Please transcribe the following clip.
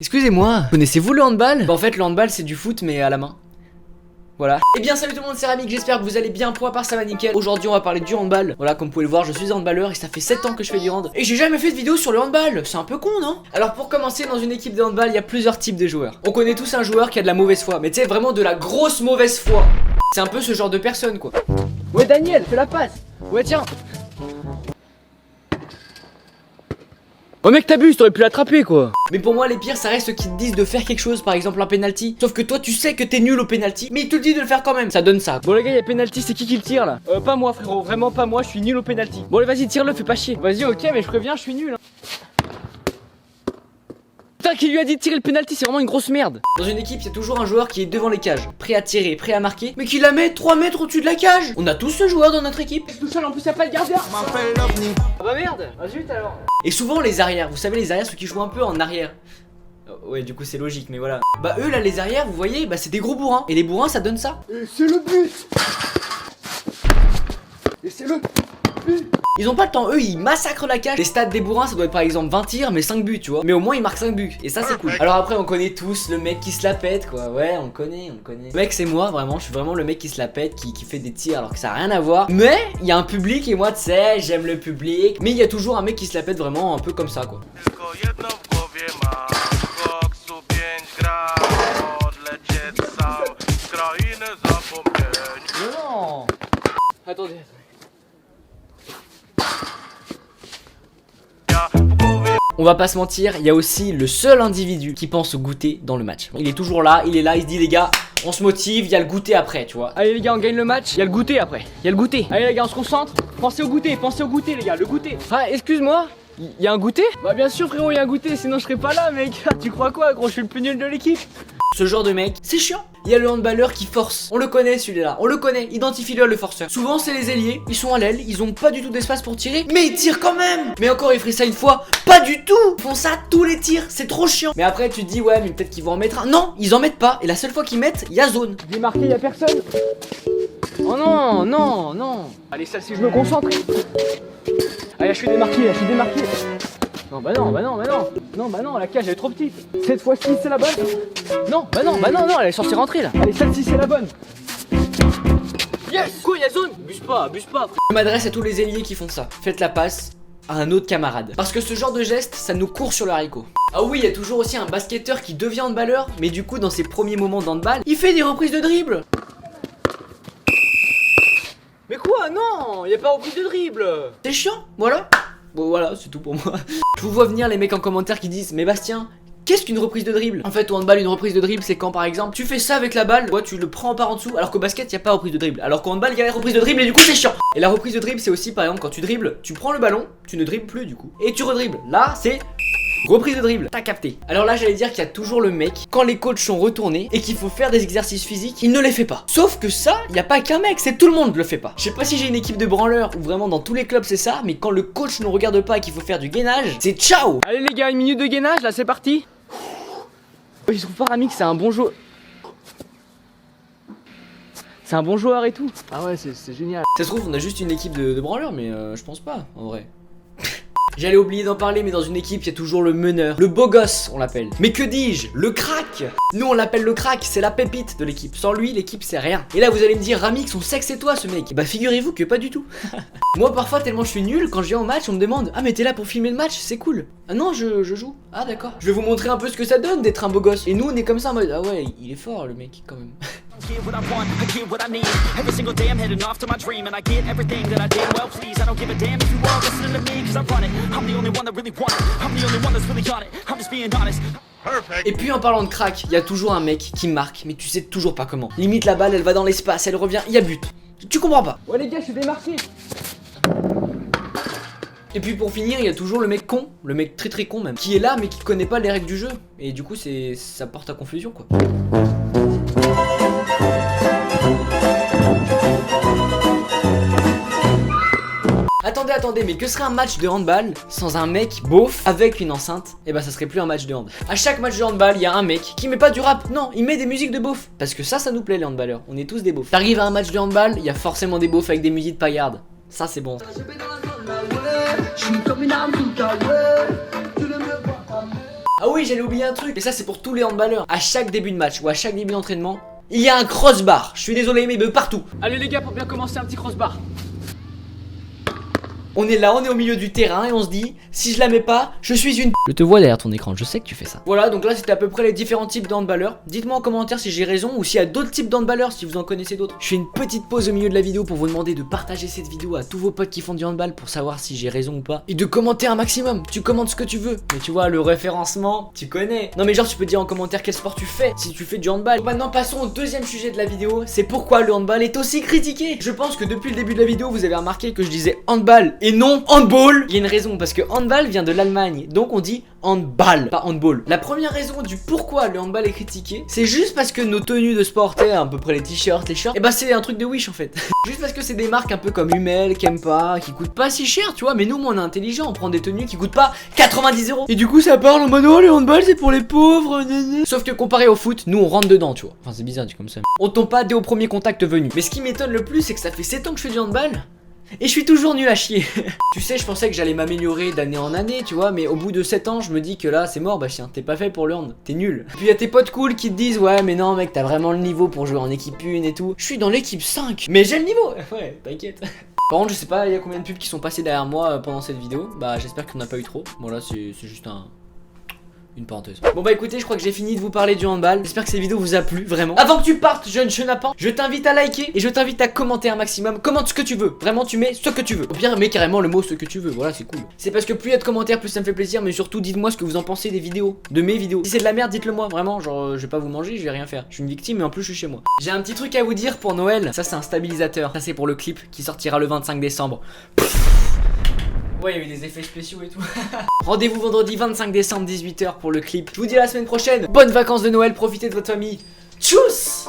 Excusez-moi, connaissez-vous le handball? Bah en fait le handball c'est du foot mais à la main. Voilà. Et bien salut tout le monde, c'est Ramik, j'espère que vous allez bien, pour ma part ça va nickel. Aujourd'hui on va parler du handball. Voilà, comme vous pouvez le voir, je suis handballeur et ça fait 7 ans que je fais du hand. Et j'ai jamais fait de vidéo sur le handball, c'est un peu con non? Alors pour commencer, dans une équipe de handball, il y a plusieurs types de joueurs. On connaît tous un joueur qui a de la mauvaise foi, mais tu sais vraiment de la grosse mauvaise foi. C'est un peu ce genre de personne quoi. Ouais Daniel, fais la passe. Ouais tiens. Oh mec t'abuses, t'aurais pu l'attraper quoi. Mais pour moi les pires ça reste ceux qui te disent de faire quelque chose, par exemple un penalty. Sauf que toi tu sais que t'es nul au penalty, mais il te le dit de le faire quand même, ça donne ça. Bon les gars, il y a penalty, c'est qui le tire là? Pas moi frérot, vraiment pas moi, je suis nul au penalty. Bon allez vas-y tire-le, fais pas chier. Vas-y ok mais je préviens, je suis nul hein. Putain, qui lui a dit de tirer le penalty, c'est vraiment une grosse merde. Dans une équipe, il y a toujours un joueur qui est devant les cages, prêt à tirer, prêt à marquer, mais qui la met 3 mètres au-dessus de la cage. On a tous ce joueur dans notre équipe. Tout seul, en plus, il n'y a pas le gardien. Ah bah merde, ah zut alors. Et souvent, les arrières, vous savez, les arrières, ceux qui jouent un peu en arrière. Ouais, du coup, c'est logique, mais voilà. Bah, eux, là, les arrières, vous voyez, bah, c'est des gros bourrins. Et les bourrins, ça donne ça. Et c'est le but. Et c'est le but. Ils ont pas le temps, eux ils massacrent la cage. Les stats des bourrins ça doit être par exemple 20 tirs mais 5 buts tu vois. Mais au moins ils marquent 5 buts et ça c'est cool. Alors après on connaît tous le mec qui se la pète quoi. Ouais on connaît. Le mec c'est moi vraiment, je suis vraiment le mec qui se la pète, qui fait des tirs alors que ça a rien à voir. Mais il y a un public et moi tu sais j'aime le public. Mais il y a toujours un mec qui se la pète vraiment un peu comme ça quoi. Non. Attendez. On va pas se mentir, il y a aussi le seul individu qui pense au goûter dans le match. Il est toujours là, il se dit les gars, on se motive, il y a le goûter après, tu vois. Allez les gars, on gagne le match, il y a le goûter après. Il y a le goûter. Allez les gars, on se concentre. Pensez au goûter les gars, le goûter. Ah, excuse-moi, il y a un goûter? Bah bien sûr frérot, il y a un goûter, sinon je serais pas là mec. Tu crois quoi gros, je suis le plus nul de l'équipe. Ce genre de mec, c'est chiant. Il y a le handballeur qui force. On le connaît celui-là, on le connaît. Identifie-le le forceur. Souvent c'est les ailiers, ils sont à l'aile, ils ont pas du tout d'espace pour tirer, mais ils tirent quand même. Mais encore ils feraient ça une fois, pas du tout. Ils font ça tous les tirs, c'est trop chiant. Mais après tu te dis ouais mais peut-être qu'ils vont en mettre un. Non, ils en mettent pas. Et la seule fois qu'ils mettent, il y a zone. Démarqué, il y a personne. Oh non, non, non. Allez ça si je me concentre. Allez je suis démarqué. Non bah non, non bah non, la cage elle est trop petite. Cette fois-ci c'est la bonne. Non, bah non, elle est censée rentrer là. Allez celle-ci c'est la bonne. Yes. Quoi, il y a zone. Abuse pas. Je m'adresse à tous les ailiers qui font ça. Faites la passe à un autre camarade. Parce que ce genre de geste, ça nous court sur le haricot. Ah oui, il y a toujours aussi un basketteur qui devient handballeur, mais du coup dans ses premiers moments d'handball, il fait des reprises de dribble. Mais quoi, non, il y a pas reprise de dribble. C'est chiant, voilà. Bon voilà, c'est tout pour moi. Je vous vois venir les mecs en commentaire qui disent mais Bastien, qu'est-ce qu'une reprise de dribble? En fait au handball une reprise de dribble c'est quand par exemple tu fais ça avec la balle, toi tu le prends par en dessous, alors qu'au basket y a pas reprise de dribble. Alors qu'au handball y a la reprise de dribble et du coup c'est chiant. Et la reprise de dribble c'est aussi par exemple quand tu dribbles, tu prends le ballon, tu ne dribbles plus du coup, et tu redribbles. Là c'est reprise de dribble, t'as capté. Alors là j'allais dire qu'il y a toujours le mec, quand les coachs sont retournés et qu'il faut faire des exercices physiques, il ne les fait pas. Sauf que ça, il y a pas qu'un mec, c'est tout le monde le fait pas. Je sais pas si j'ai une équipe de branleurs ou vraiment dans tous les clubs c'est ça, mais quand le coach ne regarde pas et qu'il faut faire du gainage, c'est ciao. Allez les gars, une minute de gainage là, c'est parti. Je trouve pas Ramik, c'est un bon joueur. C'est un bon joueur et tout. Ah ouais, c'est génial. Ça se trouve on a juste une équipe de branleurs, mais je pense pas en vrai. J'allais oublier d'en parler, mais dans une équipe, il y a toujours le meneur, le beau gosse, on l'appelle. Mais que dis-je? Le crack. Nous, on l'appelle le crack, c'est la pépite de l'équipe. Sans lui, l'équipe, c'est rien. Et là, vous allez me dire, Ramik, son sexe, c'est toi, ce mec. Bah, figurez-vous que pas du tout. Moi, parfois, tellement je suis nul, quand je viens au match, on me demande, ah, mais t'es là pour filmer le match, c'est cool. Ah non, je joue. Ah, d'accord. Je vais vous montrer un peu ce que ça donne d'être un beau gosse. Et nous, on est comme ça en mode, ah ouais, il est fort, le mec, quand même. Et puis en parlant de crack, il y a toujours un mec qui marque, mais tu sais toujours pas comment. Limite la balle, elle va dans l'espace, elle revient, il y a but. Tu comprends pas. Ouais les gars, je suis démarqué. Et puis pour finir, il y a toujours le mec con, le mec très con même, qui est là mais qui connaît pas les règles du jeu. Et du coup ça porte à confusion quoi. Attendez, mais que serait un match de handball sans un mec beauf avec une enceinte? Et bah ça serait plus un match de hand. À chaque match de handball, il y a un mec qui met pas du rap, non, il met des musiques de beauf. Parce que ça nous plaît les handballeurs, on est tous des beaufs. T'arrives à un match de handball, il y a forcément des beaufs avec des musiques de paillardes. Ça c'est bon. Ah Ah oui, j'allais oublier un truc, mais ça c'est pour tous les handballeurs. À chaque début de match ou à chaque début d'entraînement, il y a un crossbar. Je suis désolé mais de partout. Allez les gars, pour bien commencer, un petit crossbar. On est là, on est au milieu du terrain et on se dit, si je la mets pas, je suis une... Je te vois derrière ton écran, je sais que tu fais ça. Voilà, donc là c'était à peu près les différents types de handballeurs. Dites-moi en commentaire si j'ai raison ou s'il y a d'autres types de handballeurs, si vous en connaissez d'autres. Je fais une petite pause au milieu de la vidéo pour vous demander de partager cette vidéo à tous vos potes qui font du handball pour savoir si j'ai raison ou pas. Et de commenter un maximum, tu commentes ce que tu veux. Mais tu vois, le référencement, tu connais. Non mais genre tu peux dire en commentaire quel sport tu fais, si tu fais du handball. Donc maintenant passons au deuxième sujet de la vidéo, c'est pourquoi le handball est aussi critiqué. Je pense que depuis le début de la vidéo, vous avez remarqué que je disais handball et non handball. Il y a une raison parce que handball vient de l'Allemagne, donc on dit handball, pas handball. La première raison du pourquoi le handball est critiqué, c'est juste parce que nos tenues de sport, à peu près les t-shirts, les shorts, et bah c'est un truc de Wish en fait. Juste parce que c'est des marques un peu comme Hummel, Kempa, qui coûtent pas si cher, tu vois. Mais nous, on est intelligent, on prend des tenues qui coûtent pas 90 €. Et du coup, ça parle en mode oh le handball c'est pour les pauvres. Sauf que comparé au foot, nous on rentre dedans, tu vois. Enfin, c'est bizarre dit comme ça. On tombe pas dès au premier contact venu. Mais ce qui m'étonne le plus, c'est que ça fait 7 ans que je fais du handball. Et je suis toujours nul à chier. Tu sais, je pensais que j'allais m'améliorer d'année en année, tu vois. Mais au bout de 7 ans, je me dis que là, c'est mort, bah chien, t'es pas fait pour le hand, t'es nul. Puis y a tes potes cool qui te disent ouais, mais non, mec, t'as vraiment le niveau pour jouer en équipe 1 et tout. Je suis dans l'équipe 5, mais j'ai le niveau. Ouais, t'inquiète. Par contre, je sais pas, il y a combien de pubs qui sont passés derrière moi pendant cette vidéo. Bah, j'espère qu'on n'a pas eu trop. Bon, là, c'est juste une parenthèse. Bon bah écoutez, je crois que j'ai fini de vous parler du handball. J'espère que cette vidéo vous a plu, vraiment. Avant que tu partes, jeune chenapan, je t'invite à liker et je t'invite à commenter un maximum. Commente ce que tu veux, vraiment tu mets ce que tu veux. Ou bien mets carrément le mot ce que tu veux, voilà c'est cool. C'est parce que plus il y a de commentaires, plus ça me fait plaisir. Mais surtout dites-moi ce que vous en pensez des vidéos, de mes vidéos. Si c'est de la merde, dites-le moi, vraiment, genre je vais pas vous manger, je vais rien faire. Je suis une victime mais en plus je suis chez moi. J'ai un petit truc à vous dire pour Noël. Ça c'est un stabilisateur, ça c'est pour le clip qui sortira le 25 décembre. Ouais, il y a eu des effets spéciaux et tout. Rendez-vous vendredi 25 décembre 18 h pour le clip. Je vous dis à la semaine prochaine. Bonnes vacances de Noël, profitez de votre famille. Tchuss.